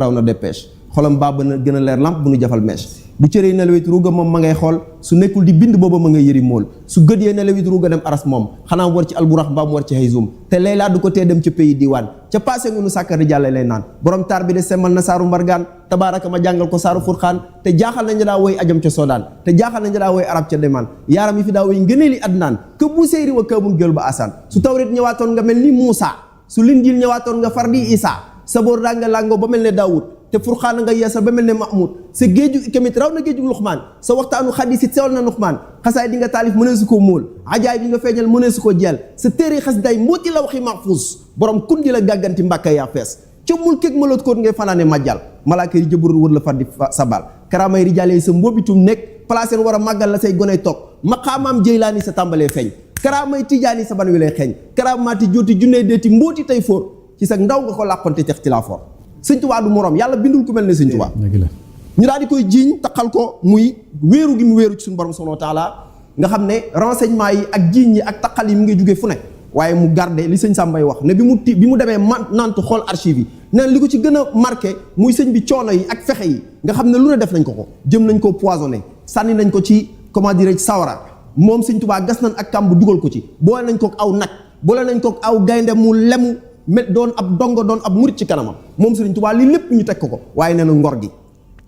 raw na dépêche xolam baa ba na gën a leer lamp bu nu jafal mèche bu cëree nelawit ruuga moom ma ngay xool su nekkul di bind booba ma ngay yëri mool su gët yee nelawit ruuga dem aras moom xanaa war ci alburax mbaam war ci hayzum te laylaa du ko tee dem ca pays diwaan ca passé nga nu sàkkari jàlle lay naan borom taar bi de semmal na saaru mbargaan tabaaraka ma jàngal ko saaru furxaan te jaaxal nañu daa woy ajam ca soodaan te jaaxal nañu daa woy arab ca demaan yaaram yi fi daa woy ngëneeli adnaan ke bu séeri wa këbun gël ba asaan su tawrit ñëwaatoon nga mel ni Muusa su linjiil ñëwaatoon nga far di Isa sa boor daa nga làngoo ba mel ne Daawud te furxaan nga yeesal ba mel ne Mahmoud sa géeju ikamit raw na géeju Luxmaan sa waxtaanu xadiis it sewal na Luxmaan xasaay di nga taalif mënee su ko móol ajaay bi nga feeñal mënee su ko jeel sa téere xas day mbooti la waxi mahfuus borom kun di la gàgganti mbàkka yaa fees ca mul kéeg maloot koot ngay fanaane majjal malaaka yi jëbur wër la far di sabal karaamay rijaale yi sa mboobitum nekk placé war a màggal la say goney toog maqaamaam Jeylaani sa tàmbalee feeñ karaamay Tijaani sa ban wi lay xeeñ karaamaati jooti junnee deeti mbooti tey fóor ci sa ndaw nga ko làqonte tex ci la for sëñ Tuubaa du moroom yàlla bindul ku mel ne sëñ Tuubaa ñu daal di koy jiiñ taqal ko muy wéeru gi mu wéeru ci suñu borom subhaanahu wa taala nga xam ne renseignement yi ak jiiñ yi ak taqal yi mu ngi jógee fu ne waaye mu garde li sëñ Sàmbay wax ne bi mu demee Nantes xool archive yi neen li ko ci gën a marqué muy sëñ bi coono yi ak fexe yi nga xam ne lu ne def nañ ko jëm nañ ko poisonné sànni nañ ko ci comment dirais-je sawara moom sëñ Tuubaa gas nañ ak kàmb dugal ko ci boole nañ ko aw nag boole nañ ko aw gaynde mu lemu doon ab dongo doon ab murit ci kanamam moom Serigne Touba lii lépp ñu teg ko waaye nee na ngor gi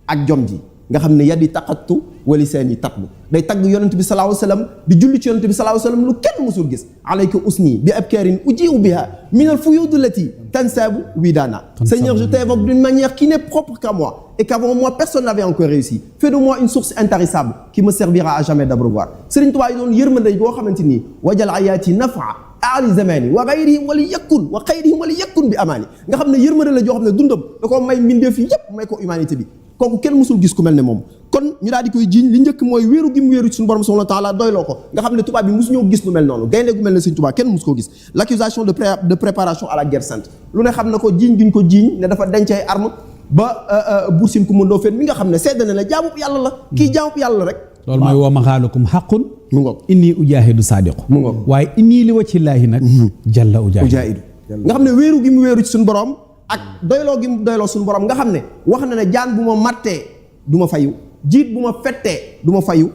ak jom ji nga xam ne yadi taqattu wali seen yi tatlu day tagg yonent bi sallallahu alayhi wasallam di julli ci yonent bi sallallahu alayhi wasallam lu kenn musul gis alayka usni bi abkarin ujiu biha min al fuyud allati tansabu widana Seigneur, je t'invoque d'une manière qui n'est propre qu'à moi et qu'avant moi personne n'avait encore réussi. Fais de moi une source intarissable qui me servira à jamais d'abreuvoir. Serigne Touba yi doon yërmande boo xamante ni wajal ayaati nafa aali zamani wa gayrihim wali yakun wa xayrihim wali yakun bi amaani nga xam ne yërmande la joo xam ne dundam da ko may mbindeef yi yépp may ko humanité bi kooku kenn musul gis ku mel ne moom kon ñu daal di koy jiiñ li njëkk mooy wéeru gi mu wéeru ci suñu borom subhanahu wa ta'ala doyloo ko nga xam ne tubaab bi musu ñoo gis lu mel noonu gaynde gu mel ne Serigne Touba kenn musu koo gis l'accusation de préparation à la guerre sainte lu ne xam na ko jiiñ guñ ko jiiñ ne dafa denc ay arme ba Bursin ku mëndoo fen mi nga xam ne sedd na la jaamub yàlla la kii jaamub yàlla la rek loolu mooy wa maxaalukum xaqun mu ngoog inni ujaahidu saadiqu mu ngoog waaye inni li wajhillaahi nag jalla ujaahidu nga xam ne wéeru gi mu wéeru ci suñu borom ak doyloo gi mu doyloo suñu borom nga xam ne wax na ne jaan bu ma mattee du ma fayu jiit bu ma fettee du ma fayu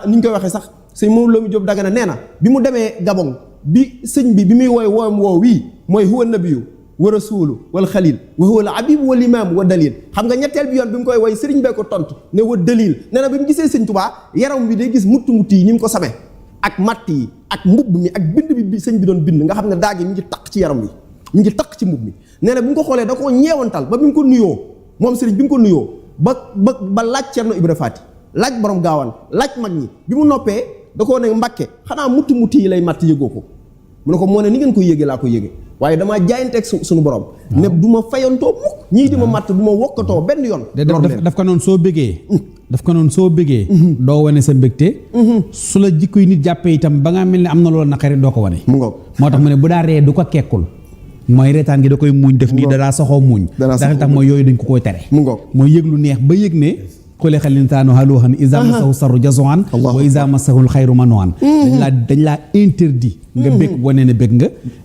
ni ñu koy waxee sax sëñ moom la mu Jóob Dagana nee na bi mu demee Gabon bi sëñ bi muy wooy woowam woow wii mooy huwa nabiyu wa rasulu wal xalil wa huwa al habib wal imam wa dalil xam nga ñetteel bi yoon bi mu koy woy sëriñ bee ko tontu ne wa dalil nee na bi mu gisee sëñ Tuubaa yaram bi day gis mutt yi ni mu ko samee ak matt yi ak mbubb mi ak bind bi sëñ bi doon bind nga xam ne daagi mi ngi taq ci yaram bi mi ngi taq ci mbubb mi nee na bi mu ko xoolee da koo ñeewantal ba bi mu ko nuyoo moom sëriñ bi mu ko nuyoo ba laaj Cerno Ibra Faati laaj borom gaawaan laaj mag ñi bi mu noppee da koo ne Mbàkke xanaa mutt yi lay matt yëgoo ko mu ne ko moo ne ni ngeen ko yéege laa ko yéege waaye damaa jaayanteeg suñu borom ne du ma fayantoo mukk ñii di ma matt du ma wokkatoo benn yoon daf ko noonu soo bëggee doo wane sa mbégte su la jikkoy nit jàppee itam ba nga mel ne am na loola naqari doo ko wane mu ngoog moo tax mu ne bu daa ree du ko kekkul mooy reetaan gi da koy muuñ def nii dadaa soxoo muuñ ndax tax mooy yooyu dañ ko koy tere mu ngoog mooy yëg lu neex ba yëg ne xuliqal insaanu haluu'an izaa massahu sarru jazuu'an wa izaa massahul xayru manuu'an dañ laa interdit nga bëgg wane ne bëgg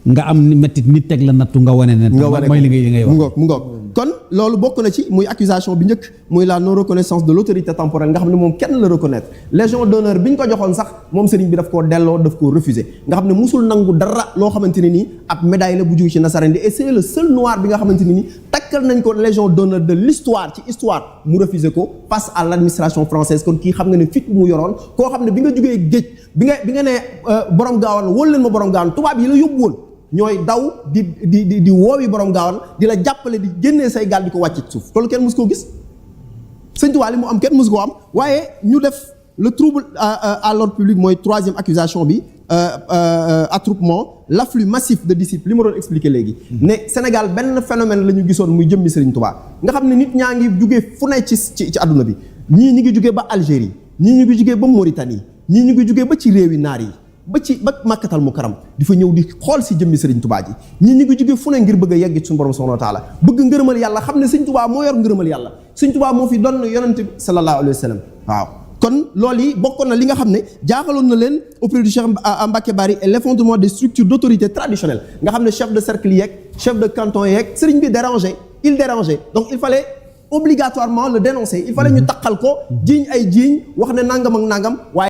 nga am mettit nit teg la nattu nga wane ne mooy li ngay wax mu ngoog kon loolu bokk na ci muy accusation bi njëkk muy la non reconnaissance de l'autorité temporelle nga xam ne moom kenn la reconnaître légion d'honneur bi ñu ko joxoon sax moom sëriñ bi daf koo delloo daf koo refuser nga xam ne musul nangu dara loo xamante ne nii ab médaille la bu jóge ci nasaraan et c'est le seul noir bi nga xamante ne nii takkal nañ ko légion d'honneur de l'histoire ci histoire mu refuser ko face à l'administration française kon kii xam nga ne fit mu yoroon koo xam ne bi nga jógee géej bi nga ne borom gaawaan wóolu leen ma borom gaawaan tubaab yi la yóbbu woon ñooy daw di woowi borom gaawan di la jàppale di génnee say gaal di ko wàcc ci suuf loolu kenn mësu koo gis Sëñ Tuubaa li mu am kenn mësu koo am waaye ñu def le trouble à l'ordre public mooy troisième accusation bi attroupement l'afflux massif de disciples li ma doon expliquer léegi ne Sénégal benn phénomène la ñu gisoon muy jëmmi Sëriñ Tuubaa nga xam ne nit ñaa ngi jugee fu ne ci àdduna bi ñii ñi ngi jugee ba Algérie ñii ñu ngi jugee ba Mauritanie ñii ñu ngi jugee ba ci réewi naar yi ba Makkatal Mukarram di fa ñëw di xool si jëmmi Serigne Touba ji ñii ñu ngi jóge fu ne ngir bëgg a yegg ci suñu borom subhanahu wa ta'ala bëgg ngërëmal yàlla xam ne Serigne Touba moo yor ngërëmal yàlla Serigne Touba moo fi doon yonent bi sallallahu alayhi wa sallam waaw kon loolu yi bokkoon na li nga xam ne jaaxaloon na leen auprès du Cheikh Mbacke Bari et l'effondrement des structures d'autorité traditionnelles nga xam ne chef de cercle yeeg chef de canton yeeg Serigne bi il dérangeait donc il fallait obligatoirement le dénoncer il fallait ñu taqal ko jiiñ ay jiiñ wax ne nangam ak nangam waaye